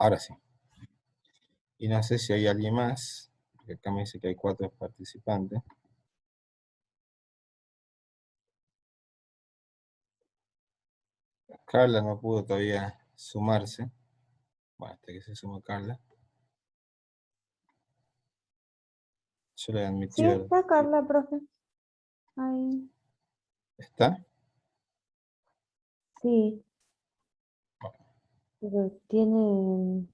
Ahora sí. Y no sé si hay alguien más, porque acá me dice que hay 4 participantes. Carla no pudo todavía sumarse. Bueno, hasta que se suma Carla. Yo le he Sí, admitido. está Carla, profe. Ahí. ¿Está? Sí, pero tiene...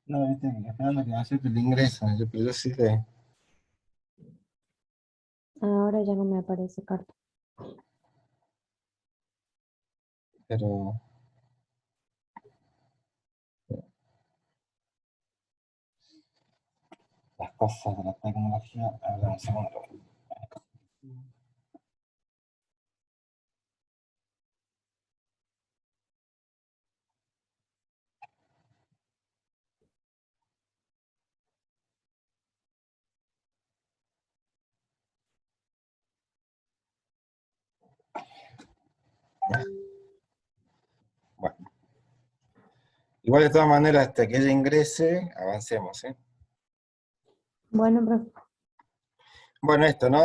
No, viste, esperando que acepte el ingreso. Yo sí le... Ahora ya no me aparece Carla. Pero... Las cosas de la tecnología... A ver, un segundo. Bueno. Igual de todas maneras, hasta que ella ingrese, avancemos, ¿eh? Bueno, profe. Bueno, esto, ¿no?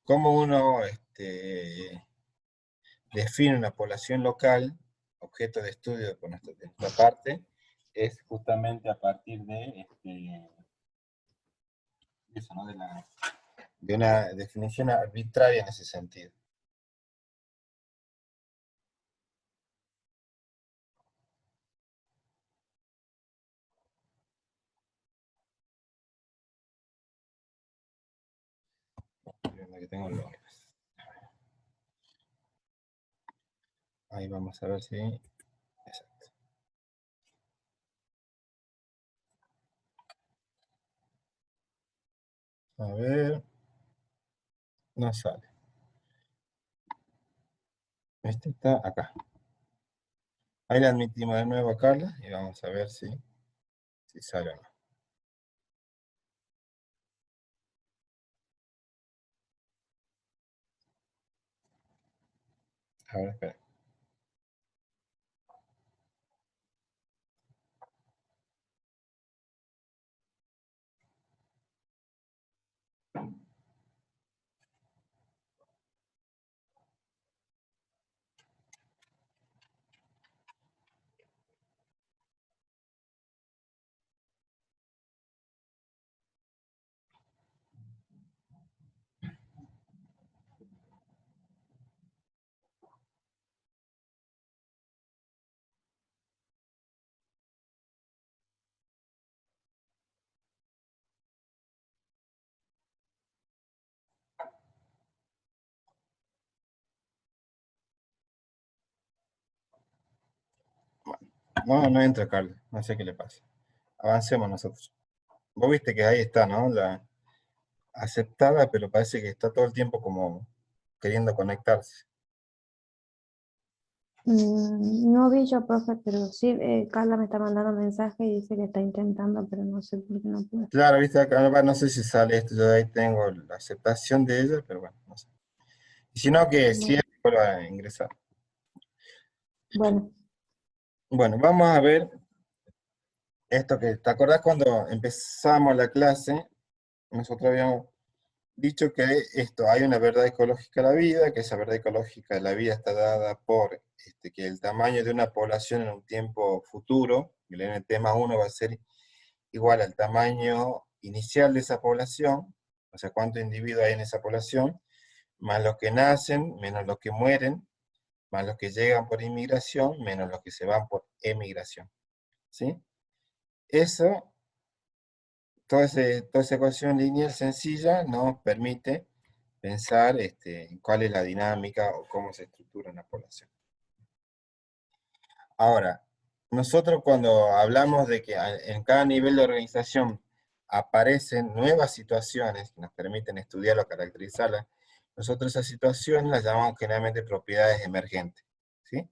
Cómo uno define una población local, objeto de estudio por nuestra parte, es justamente a partir de eso, ¿no? De una definición arbitraria en ese sentido. Que tengo ahí vamos a ver si... Exacto. A ver... No sale. Este está acá. Ahí le admitimos de nuevo a Carla y vamos a ver si sale o no. A ver, espera. No entra Carla. No sé qué le pasa. Avancemos nosotros. Vos viste que ahí está, ¿no? La aceptada, pero parece que está todo el tiempo como queriendo conectarse. No vi yo, profe, pero sí, Carla me está mandando mensaje y dice que está intentando, pero no sé por qué no puede. Claro, viste acá, no sé si sale esto, yo ahí tengo la aceptación de ella, pero bueno, no sé. Y si no, que Bueno, siempre vuelva a ingresar. bueno, Bueno, vamos a ver esto que, ¿te acordás cuando empezamos la clase? Nosotros habíamos dicho que esto, hay una verdad ecológica de la vida, que esa verdad ecológica de la vida está dada por que el tamaño de una población en un tiempo futuro, el NT más 1 va a ser igual al tamaño inicial de esa población, o sea, cuántos individuos hay en esa población, más los que nacen, menos los que mueren, más los que llegan por inmigración, menos los que se van por emigración. ¿Sí? Eso, toda esa ecuación lineal sencilla nos permite pensar cuál es la dinámica o cómo se estructura una población. Ahora, nosotros cuando hablamos de que en cada nivel de organización aparecen nuevas situaciones que nos permiten estudiarlo, caracterizarlas, nosotros esas situaciones las llamamos generalmente propiedades emergentes. ¿Sí?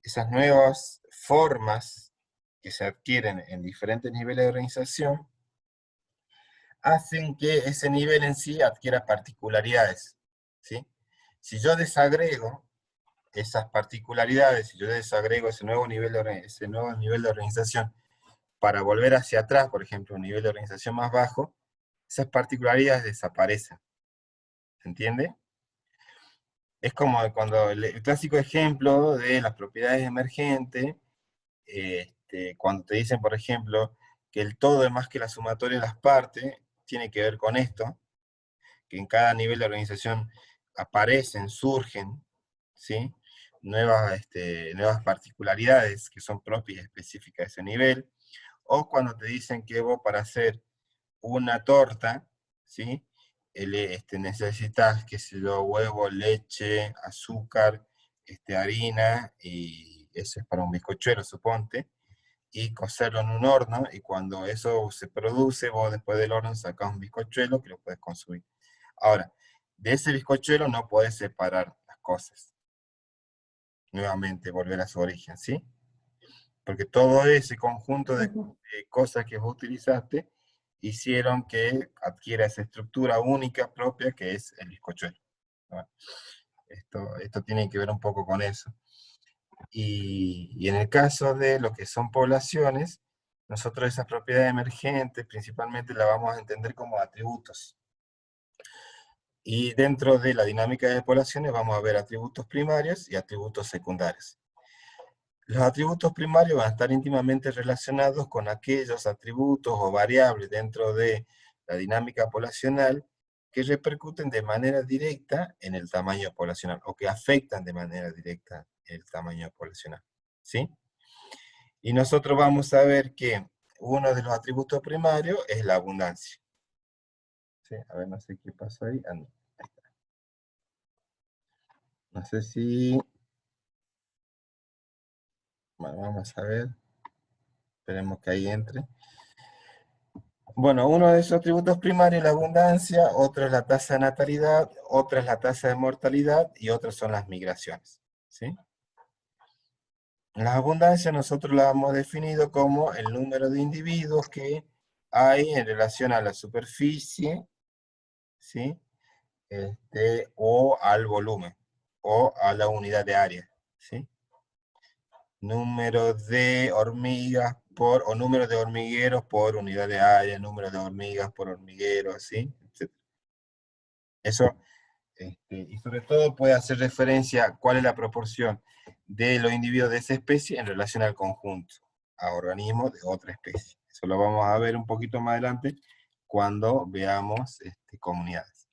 Esas nuevas formas que se adquieren en diferentes niveles de organización hacen que ese nivel en sí adquiera particularidades, ¿sí? Si yo desagrego esas particularidades, si yo desagrego ese nuevo nivel de organización para volver hacia atrás, por ejemplo, un nivel de organización más bajo, esas particularidades desaparecen, ¿se entiende? Es como cuando el clásico ejemplo de las propiedades emergentes, cuando te dicen, por ejemplo, que el todo es más que la sumatoria de las partes, tiene que ver con esto, que en cada nivel de organización aparecen, surgen, ¿sí? Nuevas particularidades que son propias y específicas de ese nivel, o cuando te dicen que vos para hacer una torta, ¿sí? Necesitas, qué sé yo, huevo, leche, azúcar, harina, y eso es para un bizcochuelo, suponte, y cocerlo en un horno, y cuando eso se produce, vos después del horno sacás un bizcochuelo que lo puedes consumir. Ahora, de ese bizcochuelo no puedes separar las cosas, nuevamente volver a su origen, ¿sí? Porque todo ese conjunto de Ujú. cosas que vos utilizaste hicieron que adquiera esa estructura única propia que es el bizcochuelo. Bueno, esto tiene que ver un poco con eso. Y en el caso de lo que son poblaciones, nosotros esas propiedades emergentes principalmente las vamos a entender como atributos. Y dentro de la dinámica de poblaciones vamos a ver atributos primarios y atributos secundarios. Los atributos primarios van a estar íntimamente relacionados con aquellos atributos o variables dentro de la dinámica poblacional que repercuten de manera directa en el tamaño poblacional, o que afectan de manera directa el tamaño poblacional, ¿sí? Y nosotros vamos a ver que uno de los atributos primarios es la abundancia. ¿Sí? A ver, no sé qué pasó ahí. Ah, no. Ahí está. No sé si... Bueno, vamos a ver. Esperemos que ahí entre. Bueno, uno de esos atributos primarios es la abundancia, otro es la tasa de natalidad, otra es la tasa de mortalidad y otros son las migraciones, ¿sí? La abundancia nosotros la hemos definido como el número de individuos que hay en relación a la superficie, ¿sí? O al volumen, o a la unidad de área, ¿sí? Número de hormigas o número de hormigueros por unidad de área, número de hormigas por hormiguero, ¿sí? Eso, y sobre todo puede hacer referencia a cuál es la proporción de los individuos de esa especie en relación al conjunto, a organismos de otra especie. Eso lo vamos a ver un poquito más adelante cuando veamos comunidades.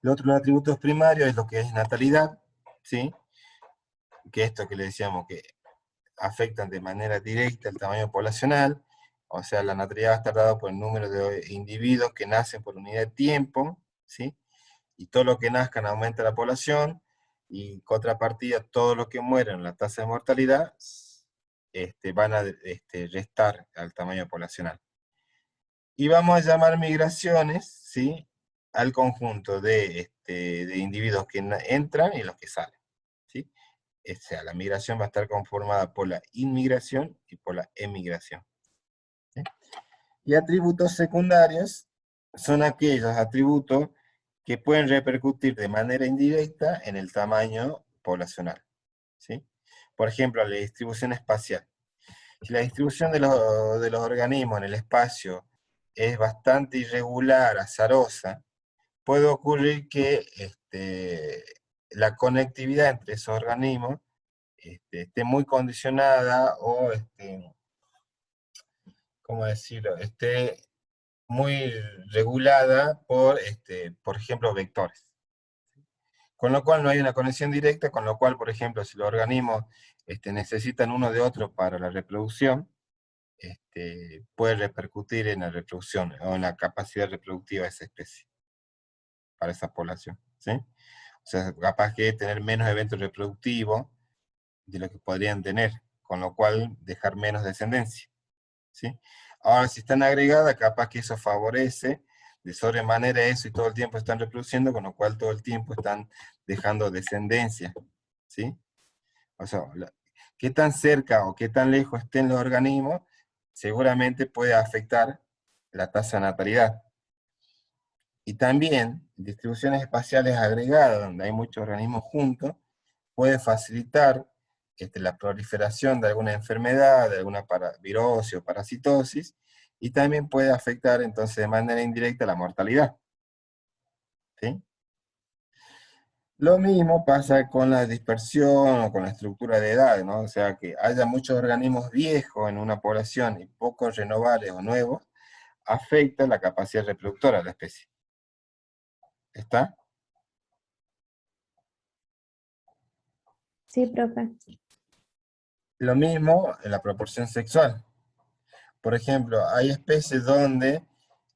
Los otros atributos primarios es lo que es natalidad, ¿sí? Que esto que le decíamos que afectan de manera directa el tamaño poblacional, o sea, la natalidad va a estar dada por el número de individuos que nacen por unidad de tiempo, ¿sí? Y todo lo que nazcan aumenta la población, y contrapartida, todo lo que mueren, la tasa de mortalidad, van a restar al tamaño poblacional. Y vamos a llamar migraciones, ¿sí? Al conjunto de individuos que entran y los que salen, ¿sí? O sea, la migración va a estar conformada por la inmigración y por la emigración, ¿sí? Y atributos secundarios son aquellos atributos que pueden repercutir de manera indirecta en el tamaño poblacional, ¿sí? Por ejemplo, la distribución espacial. Si la distribución de los organismos en el espacio es bastante irregular, azarosa, puede ocurrir que la conectividad entre esos organismos esté muy condicionada o, ¿cómo decirlo?, esté muy regulada por ejemplo, vectores. Con lo cual no hay una conexión directa, con lo cual, por ejemplo, si los organismos necesitan uno de otro para la reproducción, puede repercutir en la reproducción o en la capacidad reproductiva de esa especie, para esa población, ¿sí? O sea, capaz que tener menos eventos reproductivos de lo que podrían tener, con lo cual dejar menos descendencia, ¿sí? Ahora, si están agregadas, capaz que eso favorece de sobremanera eso y todo el tiempo están reproduciendo, con lo cual todo el tiempo están dejando descendencia, ¿sí? O sea, qué tan cerca o qué tan lejos estén los organismos, seguramente puede afectar la tasa de natalidad. Y también distribuciones espaciales agregadas, donde hay muchos organismos juntos, puede facilitar la proliferación de alguna enfermedad, de alguna virosis o parasitosis, y también puede afectar entonces de manera indirecta la mortalidad. ¿Sí? Lo mismo pasa con la dispersión o con la estructura de edades, ¿no? O sea, que haya muchos organismos viejos en una población y pocos renovables o nuevos, afecta la capacidad reproductora de la especie. ¿Está? Sí, profe. Lo mismo en la proporción sexual. Por ejemplo, hay especies donde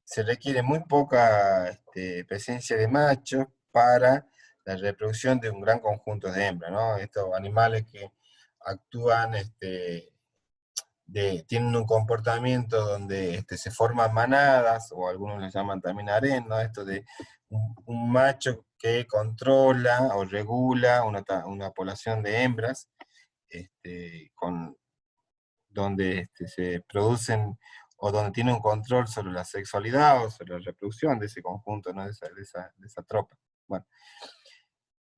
se requiere muy poca presencia de machos para la reproducción de un gran conjunto de hembras, ¿no? Estos animales que actúan, tienen un comportamiento donde se forman manadas, o algunos les llaman también harén, ¿no? Esto de un macho que controla o regula una población de hembras, donde se producen, o donde tiene un control sobre la sexualidad o sobre la reproducción de ese conjunto, ¿no? de esa tropa. Bueno,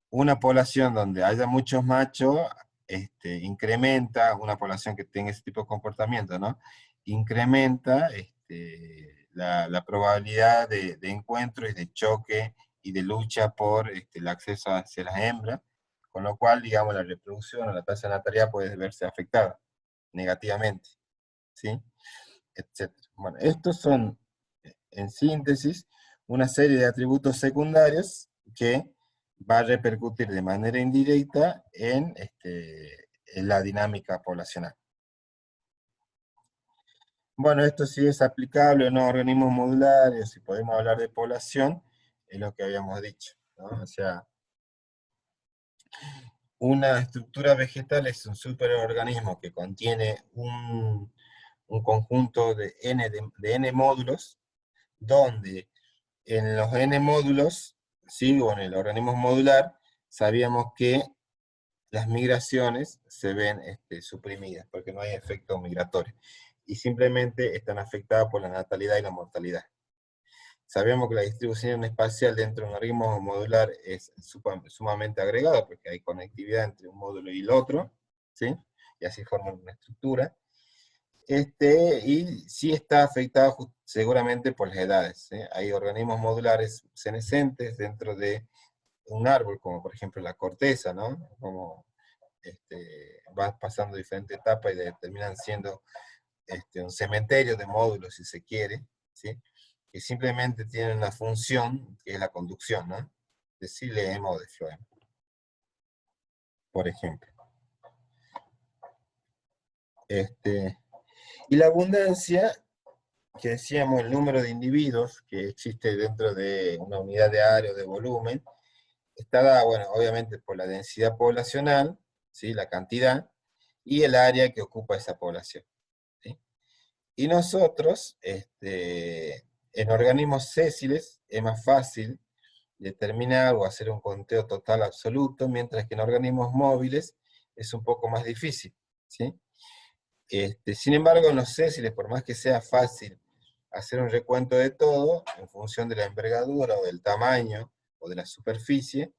una población donde haya muchos machos, incrementa, una población que tenga ese tipo de comportamiento, ¿no? Incrementa la probabilidad de encuentro y de choque y de lucha por el acceso hacia las hembras, con lo cual, digamos, la reproducción o la tasa de natalidad puede verse afectada negativamente, ¿sí? Etcétera. Bueno, estos son, en síntesis, una serie de atributos secundarios que va a repercutir de manera indirecta en la dinámica poblacional. Bueno, esto sí es aplicable a no organismos modulares, si podemos hablar de población, es lo que habíamos dicho, ¿no? O sea, una estructura vegetal es un superorganismo que contiene un conjunto de n módulos, donde en los n módulos, ¿sí? O en el organismo modular, sabíamos que las migraciones se ven suprimidas, porque no hay efecto migratorio, y simplemente están afectadas por la natalidad y la mortalidad. Sabemos que la distribución espacial dentro de un organismo modular es sumamente agregada, porque hay conectividad entre un módulo y el otro, ¿sí? Y así forman una estructura. Y sí está afectado seguramente por las edades, ¿sí? Hay organismos modulares senescentes dentro de un árbol, como por ejemplo la corteza, ¿no? Como va pasando diferentes etapas y terminan siendo un cementerio de módulos, si se quiere, ¿sí? Que simplemente tienen una función, que es la conducción, ¿no? De xilema o de floema, por ejemplo. Y la abundancia, que decíamos, el número de individuos que existe dentro de una unidad de área o de volumen, está dada, bueno, obviamente por la densidad poblacional, ¿sí? La cantidad, y el área que ocupa esa población, ¿sí? Y nosotros, en organismos sésiles, es más fácil determinar o hacer un conteo total absoluto, mientras que en organismos móviles es un poco más difícil, ¿sí? Sin embargo, en los sésiles, por más que sea fácil hacer un recuento de todo, en función de la envergadura o del tamaño o de la superficie,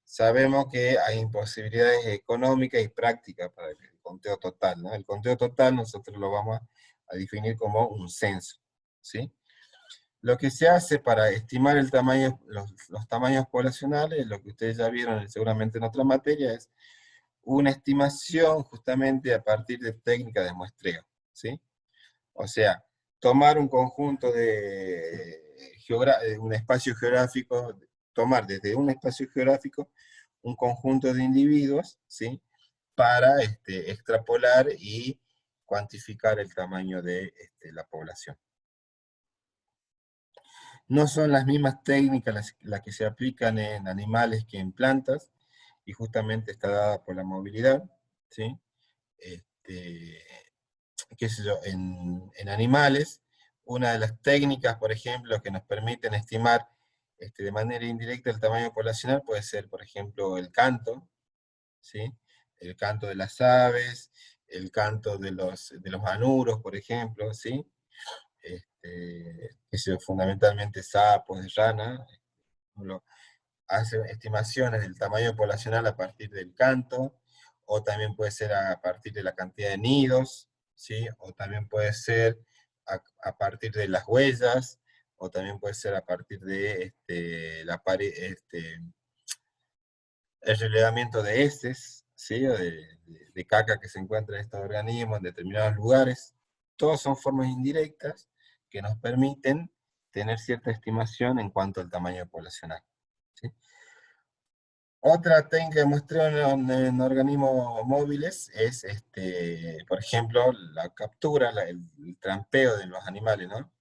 sabemos que hay imposibilidades económicas y prácticas para el conteo total, ¿no? El conteo total nosotros lo vamos a definir como un censo, ¿sí? Lo que se hace para estimar el tamaño, los tamaños poblacionales, lo que ustedes ya vieron seguramente en otra materia, es una estimación justamente a partir de técnicas de muestreo, ¿sí? O sea, tomar un conjunto un espacio geográfico, tomar desde un espacio geográfico un conjunto de individuos, ¿sí? Para extrapolar y cuantificar el tamaño de la población. No son las mismas técnicas las que se aplican en animales que en plantas, y justamente está dada por la movilidad, ¿sí? Este, qué sé yo, en animales, una de las técnicas, por ejemplo, que nos permiten estimar de manera indirecta el tamaño poblacional puede ser, por ejemplo, el canto, ¿sí? El canto de las aves, el canto de los anuros, por ejemplo, ¿sí? que son fundamentalmente sapos, de rana, uno hace estimaciones del tamaño poblacional a partir del canto, o también puede ser a partir de la cantidad de nidos, ¿sí? O también puede ser a partir de las huellas, o también puede ser a partir de el relevamiento de heces, ¿sí? O de caca que se encuentra en estos organismos en determinados lugares. Todas son formas indirectas que nos permiten tener cierta estimación en cuanto al tamaño poblacional, ¿sí? Otra técnica de muestreo en organismos móviles es, por ejemplo, la captura, el trampeo de los animales, ¿no?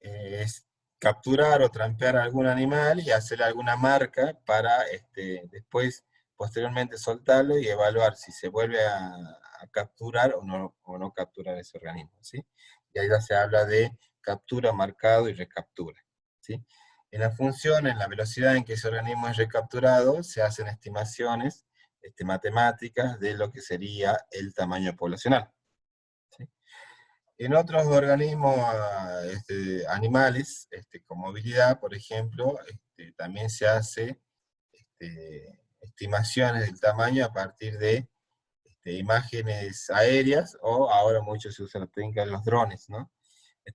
Es capturar o trampear a algún animal y hacer alguna marca para después, posteriormente, soltarlo y evaluar si se vuelve a capturar o no capturar ese organismo, ¿sí? Y ahí ya se habla de captura, marcado y recaptura, ¿sí? En la función, en la velocidad en que ese organismo es recapturado, se hacen estimaciones matemáticas de lo que sería el tamaño poblacional, ¿sí? En otros organismos animales con movilidad, por ejemplo, también se hace estimaciones del tamaño a partir de imágenes aéreas, o ahora mucho se usa la técnica de los drones, ¿no?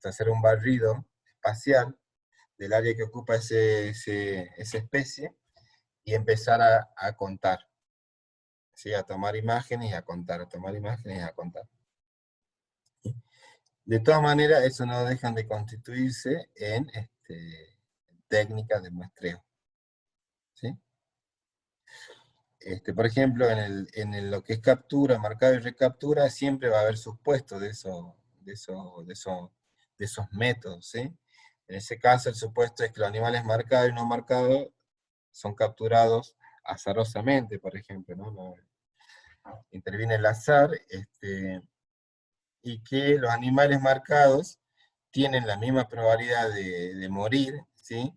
Hacer un barrido espacial del área que ocupa esa especie, y empezar a contar, ¿sí? A tomar imágenes y a contar, a tomar imágenes y a contar. De todas maneras, eso no dejan de constituirse en técnicas de muestreo, ¿sí? Por ejemplo, lo que es captura, marcado y recaptura, siempre va a haber supuestos de esos métodos, ¿sí? En ese caso, el supuesto es que los animales marcados y no marcados son capturados azarosamente, por ejemplo, ¿no? Interviene el azar, y que los animales marcados tienen la misma probabilidad de morir, ¿sí?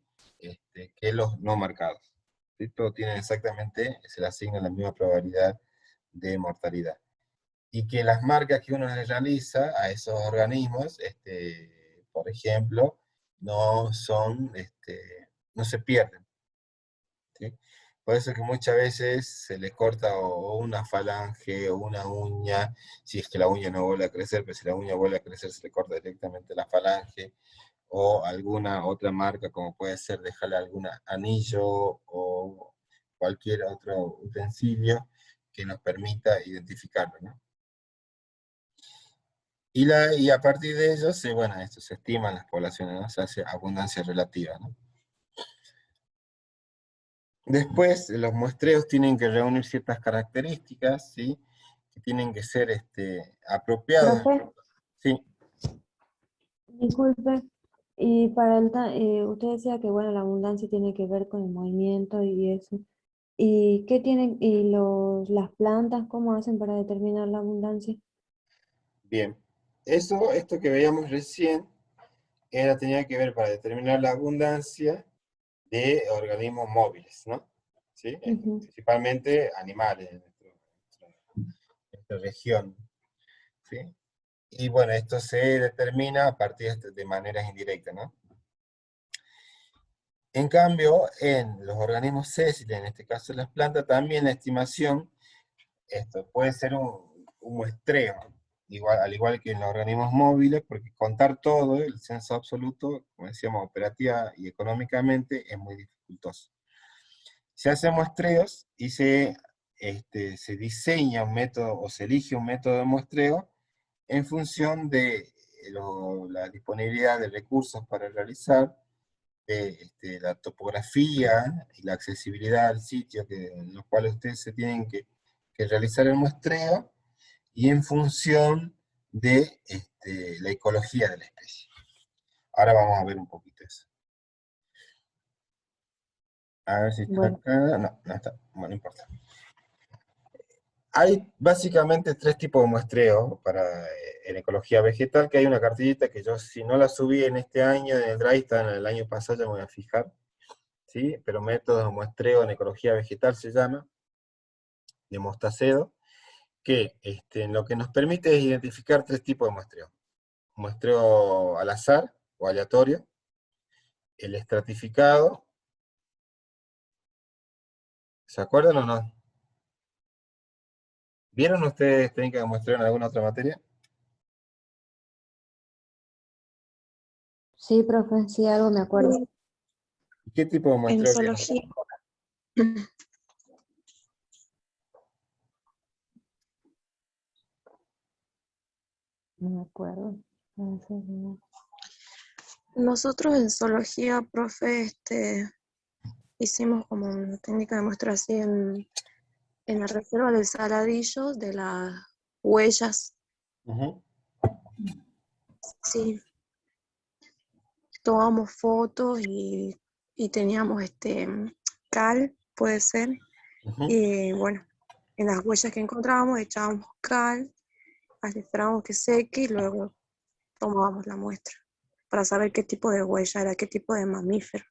Que los no marcados, ¿sí? Todos tienen exactamente, se le asigna la misma probabilidad de mortalidad. Y que las marcas que uno les realiza a esos organismos, por ejemplo, no son, no se pierden, ¿sí? Por eso que muchas veces se le corta o una falange o una uña, si es que la uña no vuelve a crecer, pero si la uña vuelve a crecer se le corta directamente la falange, o alguna otra marca, como puede ser dejarle algún anillo o cualquier otro utensilio que nos permita identificarlo, ¿no? Y a partir de ello, bueno, esto se estiman las poblaciones, ¿no? Se hace abundancia relativa, ¿no? Después, los muestreos tienen que reunir ciertas características, ¿sí? Que tienen que ser apropiados. Profe, Sí, disculpe, y para usted decía que bueno, la abundancia tiene que ver con el movimiento y eso. ¿Y qué tienen, y las plantas, cómo hacen para determinar la abundancia? bien. Esto que veíamos recién, tenía que ver para determinar la abundancia de organismos móviles, ¿no? ¿Sí? Ujú. Principalmente animales en nuestra región, ¿sí? Y bueno, esto se determina a partir de maneras indirectas, ¿no? En cambio, en los organismos sésiles, en este caso las plantas, también la estimación, esto puede ser un muestreo, al igual que en los organismos móviles, porque contar todo, el censo absoluto, como decíamos, operativa y económicamente, es muy dificultoso. Se hacen muestreos y se diseña un método, o se elige un método de muestreo en función de la disponibilidad de recursos para realizar, de la topografía y la accesibilidad al sitio en los cuales ustedes se tienen que realizar el muestreo, y en función de la ecología de la especie. Ahora vamos a ver un poquito eso. A ver si está Bueno, acá. No, no está. Bueno, no importa. Hay básicamente tres tipos de muestreo en ecología vegetal, que hay una cartillita que yo, si no la subí en este año, en el Drive, está en el año pasado, ya me voy a fijar, ¿sí? Pero métodos de muestreo en ecología vegetal se llama, de Mostacedo, que lo que nos permite es identificar tres tipos de muestreo. muestreo al azar o aleatorio, el estratificado, ¿se acuerdan o no? ¿Vieron ustedes técnica de muestreo en alguna otra materia? Sí, profe, sí, algo me acuerdo. ¿Qué tipo de En muestreo vieron? zoología. No me acuerdo. No sé, no. Nosotros en zoología, profe, hicimos como una técnica de muestra así en la reserva del Saladillo, de las huellas, Ujú, sí. Tomamos fotos y teníamos cal, puede ser. ujú. Y bueno, en las huellas que encontrábamos echábamos cal, esperábamos que seque y luego tomábamos la muestra para saber qué tipo de huella era, qué tipo de mamífero.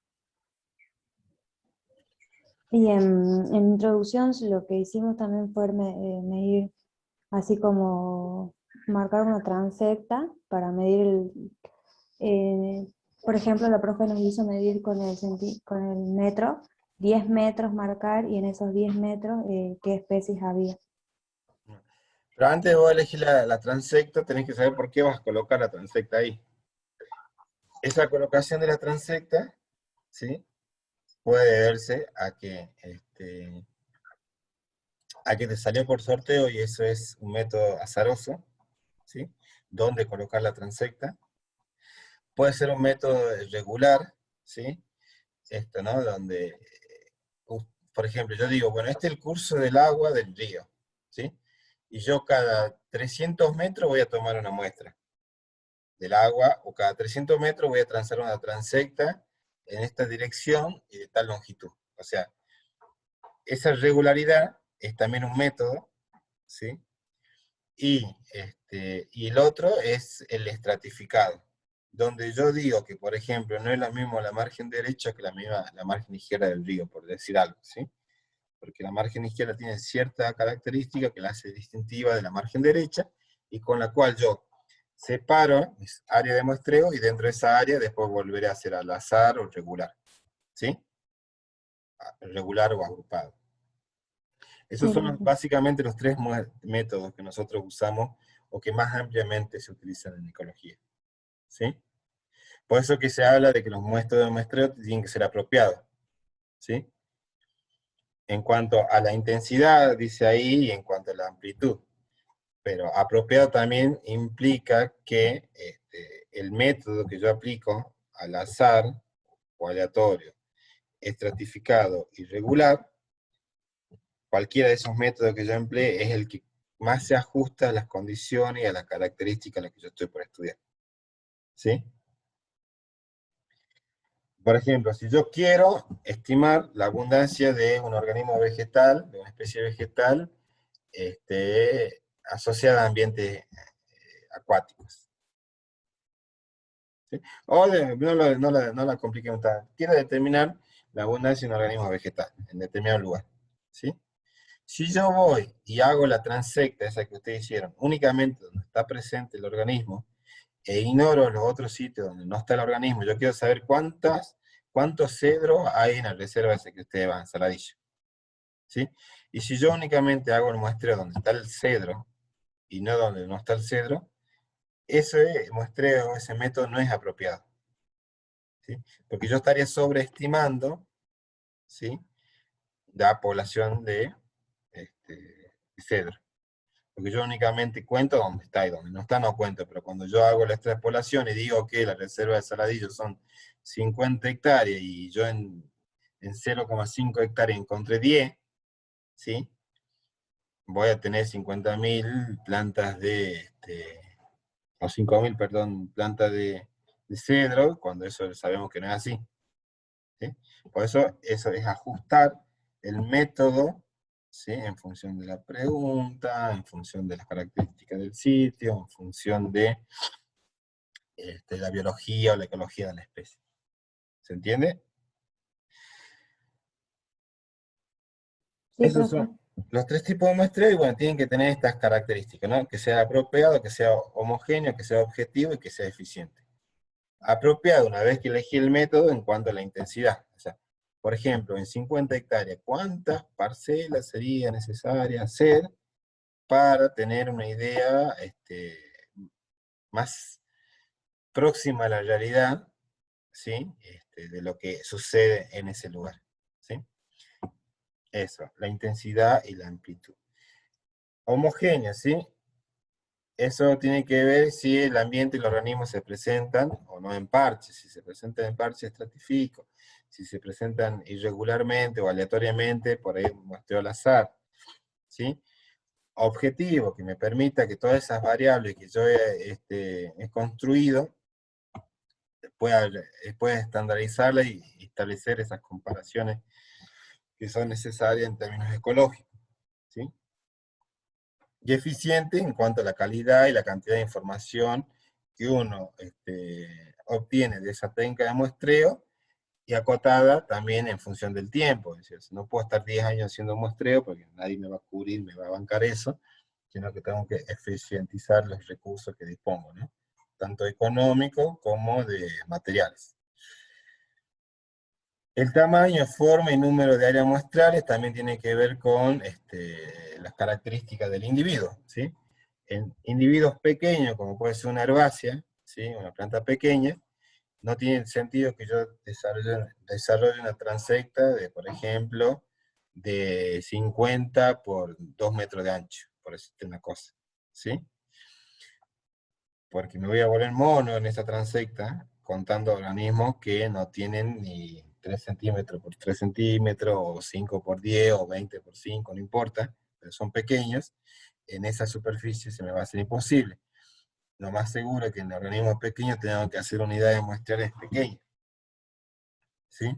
Y en introducción lo que hicimos también fue medir, así como marcar una transecta para medir eh, por ejemplo, la profe nos hizo medir con el metro, 10 metros marcar, y en esos 10 metros qué especies había. Pero antes de vos elegir la transecta, tenés que saber por qué vas a colocar la transecta ahí. Esa colocación de la transecta, ¿sí? Puede deberse a que te salió por sorteo y eso es un método azaroso, ¿sí? Dónde colocar la transecta. Puede ser un método regular, ¿sí? ¿No? Donde, por ejemplo, yo digo, bueno, este es el curso del agua del río, ¿sí? Y yo cada 300 metros voy a tomar una muestra del agua, o cada 300 metros voy a trazar una transecta en esta dirección y de tal longitud. O sea, esa regularidad es también un método, ¿sí? Y el otro es el estratificado, donde yo digo que, por ejemplo, no es lo mismo la margen derecha que la margen izquierda del río, por decir algo, ¿sí? Porque la margen izquierda tiene cierta característica que la hace distintiva de la margen derecha, y con la cual yo separo mis área de muestreo, y dentro de esa área después volveré a hacer al azar o regular, ¿sí? Regular o agrupado. Esos Sí, son profe. básicamente los tres métodos que nosotros usamos o que más ampliamente se utilizan en ecología, ¿sí? Por eso que se habla de que los métodos de muestreo tienen que ser apropiados, ¿sí? En cuanto a la intensidad, dice ahí, y en cuanto a la amplitud. Pero apropiado también implica que el método que yo aplico al azar o aleatorio, estratificado y regular, cualquiera de esos métodos que yo emplee es el que más se ajusta a las condiciones y a las características a las que yo estoy por estudiar. ¿Sí? Por ejemplo, si yo quiero estimar la abundancia de un organismo vegetal, de una especie vegetal, asociada a ambientes acuáticos. ¿Sí? O no la compliquemos tanto. Quiero determinar la abundancia de un organismo vegetal en determinado lugar. ¿Sí? Si yo voy y hago la transecta, esa que ustedes hicieron, únicamente donde está presente el organismo, e ignoro los otros sitios donde no está el organismo, yo quiero saber cuántos cedros hay en la reserva esa que ustedes van, Saladillo. ¿Sí? Y si yo únicamente hago el muestreo donde está el cedro, y no donde no está el cedro, ese muestreo, ese método no es apropiado. ¿Sí? Porque yo estaría sobreestimando, ¿sí?, la población de cedro. Porque yo únicamente cuento donde está, y donde no está no cuento, pero cuando yo hago la extrapolación y digo que la reserva de Saladillo son 50 hectáreas, y yo en 0,5 hectáreas encontré 10, ¿sí? Voy a tener 50.000 plantas o 5.000, perdón, plantas de cedro, cuando eso sabemos que no es así. ¿Sí? Por eso es ajustar el método, ¿sí?, en función de la pregunta, en función de las características del sitio, en función de la biología o la ecología de la especie. ¿Se entiende? Sí, Esos profe. son, Los tres tipos de muestreo, y bueno, tienen que tener estas características, ¿no? Que sea apropiado, que sea homogéneo, que sea objetivo y que sea eficiente. Apropiado, una vez que elegí el método en cuanto a la intensidad. O sea, por ejemplo, en 50 hectáreas, ¿cuántas parcelas sería necesaria hacer para tener una idea más próxima a la realidad, ¿sí? De lo que sucede en ese lugar, ¿sí? Eso, la intensidad y la amplitud. Homogénea, ¿sí? Eso tiene que ver si el ambiente y los organismos se presentan o no en parches. Si se presentan en parches, estratifico. Si se presentan irregularmente o aleatoriamente, por ahí muestreo al azar, ¿sí? Objetivo, que me permita que todas esas variables que yo he construido pueda estandarizarlas y establecer esas comparaciones que son necesarias en términos ecológicos, ¿sí? Y eficiente en cuanto a la calidad y la cantidad de información que uno obtiene de esa técnica de muestreo, y acotada también en función del tiempo. Es decir, no puedo estar 10 años haciendo muestreo porque nadie me va a cubrir, me va a bancar eso, sino que tengo que eficientizar los recursos que dispongo, ¿no? Tanto económicos como de materiales. El tamaño, forma y número de áreas muestrales también tiene que ver con las características del individuo, ¿sí? En individuos pequeños, como puede ser una herbácea, ¿sí? Una planta pequeña, no tiene sentido que yo desarrolle una transecta de, por ejemplo, de 50 por 2 metros de ancho, por decirte una cosa, ¿sí? Porque me voy a volver mono en esa transecta, contando organismos que no tienen ni 3 centímetros por 3 centímetros, o 5 por 10, o 20 por 5, no importa, pero son pequeños, en esa superficie se me va a hacer imposible. Lo más seguro es que en organismos pequeños tengo que hacer unidades muestrales pequeñas, ¿sí?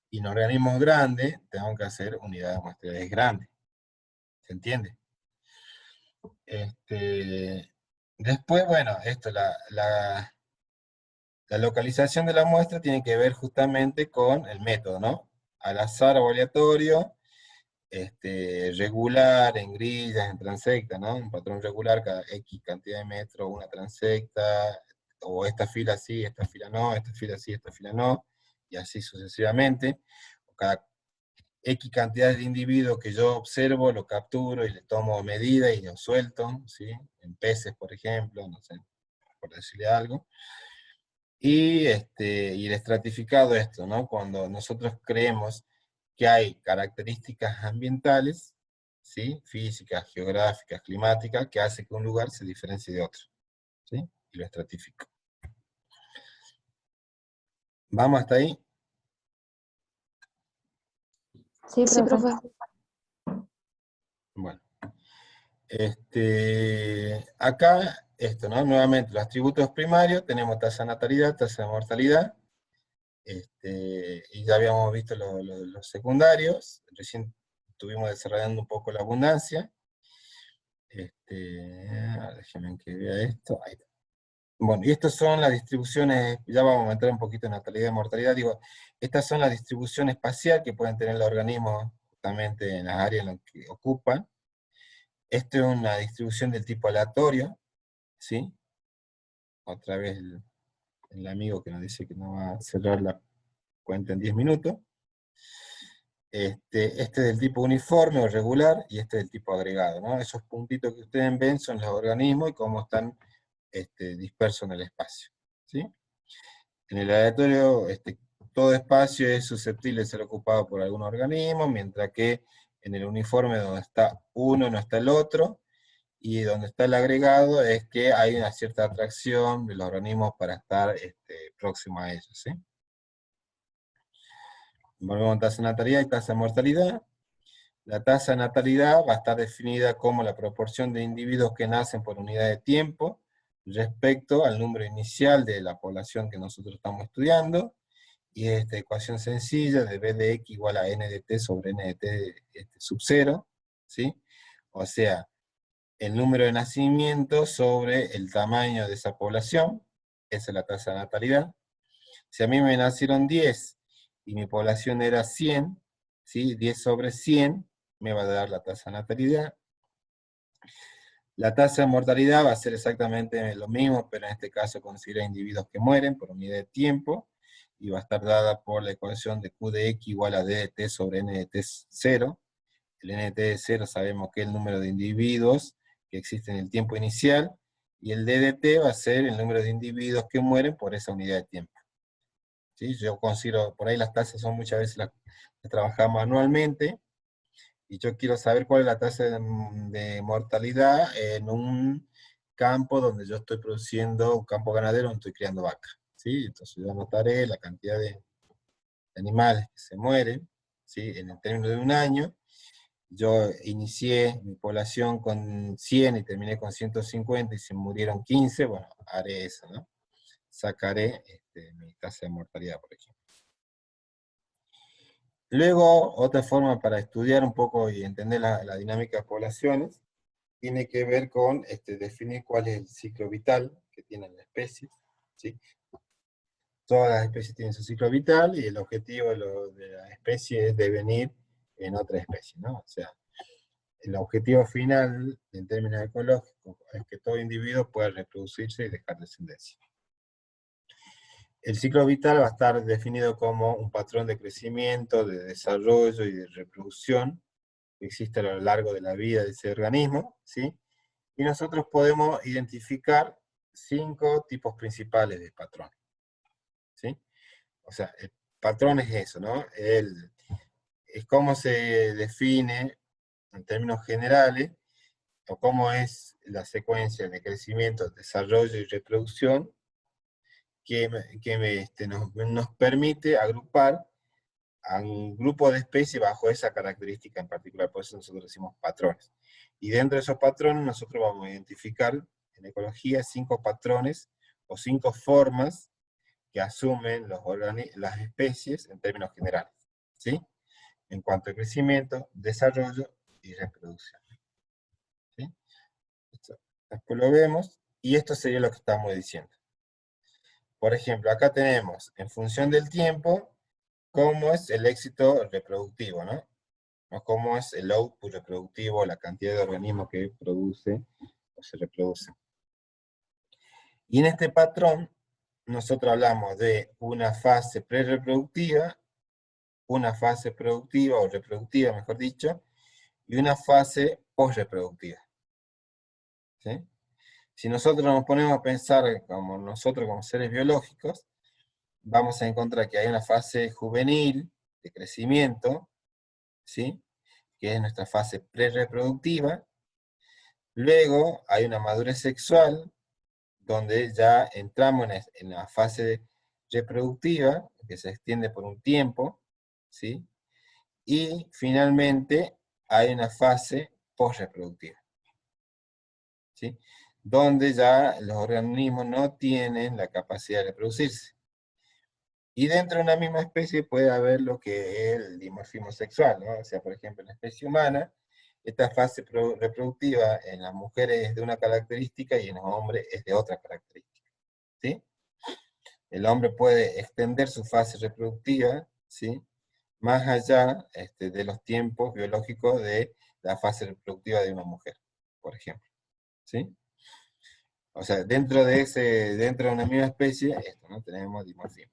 Y en organismos grandes tengo que hacer unidades muestrales grandes, ¿se entiende? Después, bueno, la localización de la muestra tiene que ver justamente con el método, ¿no? Al azar o aleatorio, regular, en grillas, en transecta, ¿no? Un patrón regular cada X cantidad de metros, una transecta, o esta fila sí, esta fila no, esta fila sí, esta fila no, y así sucesivamente. Cada X cantidad de individuos que yo observo, lo capturo y le tomo medida y lo suelto, ¿sí? En peces, por ejemplo, no sé, por decirle algo. Y el estratificado esto, ¿no? Cuando nosotros creemos que hay características ambientales, ¿sí? Físicas, geográficas, climáticas, que hace que un lugar se diferencie de otro, ¿sí? Y lo estratifico. ¿Vamos hasta ahí? Sí, Sí, profe. profe. Bueno. Acá, ¿no? Nuevamente, los atributos primarios, tenemos tasa de natalidad, tasa de mortalidad, y ya habíamos visto los secundarios, recién estuvimos desarrollando un poco la abundancia. Déjenme que vea esto. Ahí está. Bueno, y estas son las distribuciones, ya vamos a entrar un poquito en natalidad y mortalidad, digo, estas son las distribuciones espacial que pueden tener los organismos justamente en las áreas en las que ocupan. Esto es una distribución del tipo aleatorio, ¿sí? Otra vez el amigo que nos dice que no va a cerrar la cuenta en 10 minutos. Este es del tipo uniforme o regular, y este es del tipo agregado, ¿no? Esos puntitos que ustedes ven son los organismos y cómo están dispersos en el espacio, ¿sí? En el aleatorio, todo espacio es susceptible de ser ocupado por algún organismo, mientras que en el uniforme, donde está uno, no está el otro, y donde está el agregado es que hay una cierta atracción de los organismos para estar próximo a ellos, ¿sí? Volvemos a tasa de natalidad y tasa de mortalidad. La tasa de natalidad va a estar definida como la proporción de individuos que nacen por unidad de tiempo respecto al número inicial de la población que nosotros estamos estudiando, y esta ecuación sencilla de B de X igual a N de T sobre N de T sub 0, ¿sí? O sea, el número de nacimientos sobre el tamaño de esa población, esa es la tasa de natalidad. Si a mí me nacieron 10 y mi población era 100, ¿sí? 10 sobre 100, me va a dar la tasa de natalidad. La tasa de mortalidad va a ser exactamente lo mismo, pero en este caso considera individuos que mueren por unidad de tiempo, y va a estar dada por la ecuación de Q de X igual a D de T sobre N de T 0. El N de T de 0 sabemos que es el número de individuos que existen en el tiempo inicial, y el D de T va a ser el número de individuos que mueren por esa unidad de tiempo. ¿Sí? Yo considero, por ahí las tasas son muchas veces las trabajamos manualmente, y yo quiero saber cuál es la tasa de mortalidad en un campo donde yo estoy produciendo, un campo ganadero donde estoy criando vacas, ¿sí? Entonces yo anotaré la cantidad de animales que se mueren, ¿sí? En el término de un año. Yo inicié mi población con 100 y terminé con 150 y se murieron 15, bueno, haré eso, ¿no? Sacaré mi tasa de mortalidad, por ejemplo. Luego, otra forma para estudiar un poco y entender la dinámica de poblaciones, tiene que ver con definir cuál es el ciclo vital que tienen las especies, ¿sí? Todas las especies tienen su ciclo vital, y el objetivo de la especie es devenir en otra especie, ¿no? O sea, el objetivo final, en términos ecológicos, es que todo individuo pueda reproducirse y dejar descendencia. El ciclo vital va a estar definido como un patrón de crecimiento, de desarrollo y de reproducción que existe a lo largo de la vida de ese organismo, ¿sí? Y nosotros podemos identificar 5 tipos principales de patrón, ¿sí? O sea, el patrón es eso, ¿no? Es cómo se define, en términos generales, o cómo es la secuencia de crecimiento, desarrollo y reproducción que nos permite agrupar a un grupo de especies bajo esa característica en particular. Por eso nosotros decimos patrones. Y dentro de esos patrones nosotros vamos a identificar en ecología 5 patrones o 5 formas que asumen las especies en términos generales, ¿sí? En cuanto a crecimiento, desarrollo y reproducción, ¿sí? Después lo vemos, y esto sería lo que estamos diciendo. Por ejemplo, acá tenemos, en función del tiempo, cómo es el éxito reproductivo, ¿no? O cómo es el output reproductivo, la cantidad de organismos que produce o se reproduce. Y en este patrón, nosotros hablamos de una fase prereproductiva, una fase productiva o reproductiva, mejor dicho, y una fase posreproductiva, ¿sí? Si nosotros nos ponemos a pensar como nosotros como seres biológicos, vamos a encontrar que hay una fase juvenil de crecimiento, ¿sí? Que es nuestra fase prereproductiva. Luego hay una madurez sexual, donde ya entramos en la fase reproductiva, que se extiende por un tiempo, ¿sí? Y finalmente hay una fase posreproductiva, ¿sí? Donde ya los organismos no tienen la capacidad de reproducirse. Y dentro de una misma especie puede haber lo que es el dimorfismo sexual, ¿no? O sea, por ejemplo, en la especie humana, esta fase reproductiva en las mujeres es de una característica y en los hombres es de otra característica, ¿sí? El hombre puede extender su fase reproductiva, ¿sí? Más allá de los tiempos biológicos de la fase reproductiva de una mujer, por ejemplo, ¿sí? O sea, dentro de una misma especie, ¿no? Tenemos dimorfismo.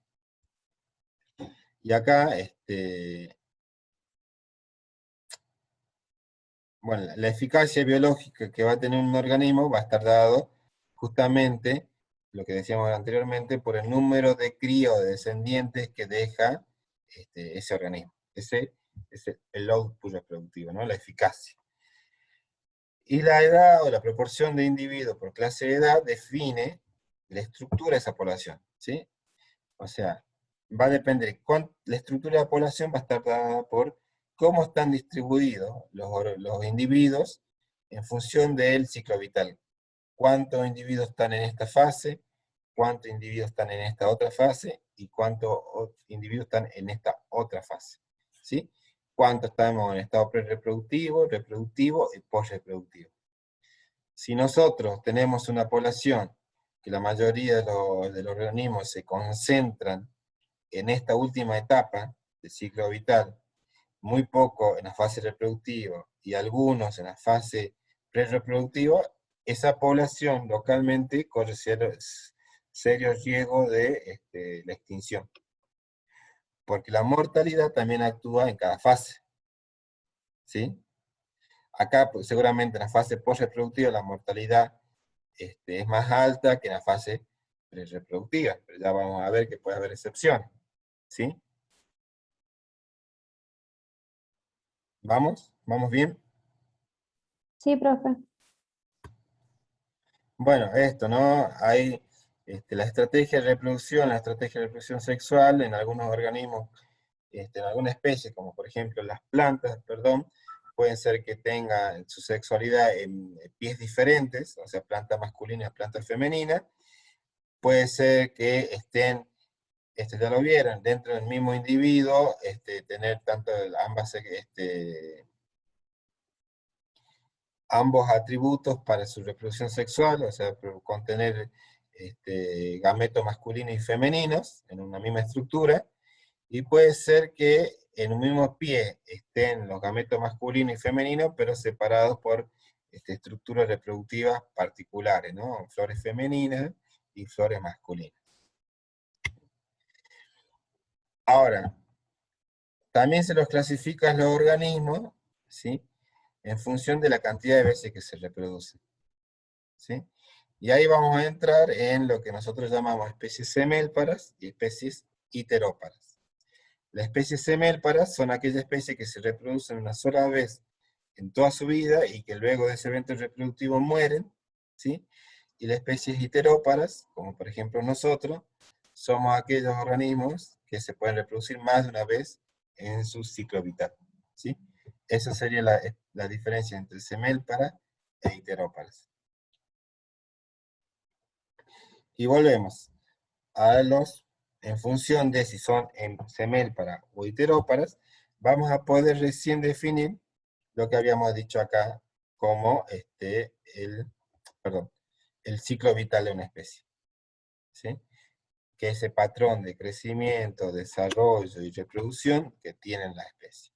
Y acá, bueno, la eficacia biológica que va a tener un organismo va a estar dado justamente, lo que decíamos anteriormente, por el número de cría o de descendientes que deja ese organismo. Ese es el output reproductivo, ¿no? La eficacia. Y la edad o la proporción de individuos por clase de edad define la estructura de esa población, ¿sí? O sea, va a depender, la estructura de la población va a estar dada por cómo están distribuidos los individuos en función del ciclo vital. ¿Cuántos individuos están en esta fase? ¿Cuántos individuos están en esta otra fase? ¿Y cuántos individuos están en esta otra fase? ¿Sí? ¿Cuántos estamos en estado prereproductivo, reproductivo y posreproductivo? Si nosotros tenemos una población que la mayoría de los organismos se concentran en esta última etapa del ciclo vital, muy poco en la fase reproductiva y algunos en la fase prerreproductiva, esa población localmente corre serio riesgo de la extinción. Porque la mortalidad también actúa en cada fase. ¿Sí? Acá pues, seguramente en la fase postreproductiva la mortalidad es más alta que en la fase prerreproductiva, pero ya vamos a ver que puede haber excepciones. ¿Sí? ¿Vamos? ¿Vamos bien? Sí, profe. Bueno, esto, ¿no? Hay la estrategia de reproducción, la estrategia de reproducción sexual en algunos organismos, en alguna especie, como por ejemplo las plantas, perdón, pueden ser que tengan su sexualidad en pies diferentes, o sea, planta masculina y planta femenina. Puede ser que estén, ya lo vieron, dentro del mismo individuo, tener tanto ambos atributos para su reproducción sexual, o sea, contener gametos masculinos y femeninos en una misma estructura, y puede ser que en un mismo pie estén los gametos masculinos y femeninos, pero separados por estructuras reproductivas particulares, ¿no? Flores femeninas y flores masculinas. Ahora, también se los clasifica los organismos, ¿sí? En función de la cantidad de veces que se reproducen, ¿sí? Y ahí vamos a entrar en lo que nosotros llamamos especies semélparas y especies iteróparas. Las especies semélparas son aquellas especies que se reproducen una sola vez en toda su vida y que luego de ese evento reproductivo mueren, ¿sí? Y las especies iteróparas, como por ejemplo nosotros, somos aquellos organismos que se pueden reproducir más de una vez en su ciclo vital, ¿sí? Esa sería la diferencia entre semélparas e iteróparas. Y volvemos a en función de si son semélparas o iteróparas, vamos a poder recién definir lo que habíamos dicho acá como el ciclo vital de una especie, ¿sí? Que es ese patrón de crecimiento, desarrollo y reproducción que tienen las especies.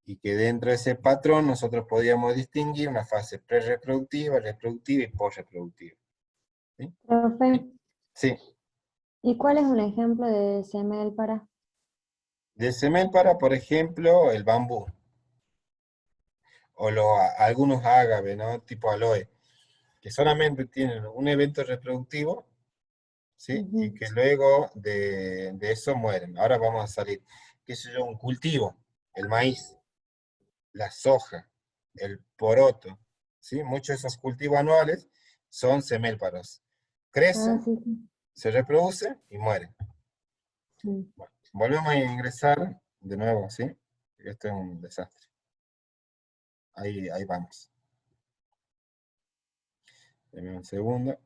Y que dentro de ese patrón nosotros podíamos distinguir una fase prerreproductiva, reproductiva y posreproductiva. ¿Sí? Profe, Sí. ¿y cuál es un ejemplo de semélpara? De semélpara, por ejemplo, el bambú. O algunos ágaves, ¿no? Tipo aloe, que solamente tienen un evento reproductivo, ¿sí? Y Ujú. que luego de eso mueren. Ahora vamos a salir, qué sé yo, un cultivo, el maíz, la soja, el poroto, ¿sí? Muchos de esos cultivos anuales son semélparos. Ah, Crecen, sí, sí. se reproducen y mueren. Mm. Bueno, volvemos a ingresar de nuevo, ¿sí? Esto es un desastre. Ahí vamos. Deme un segundo.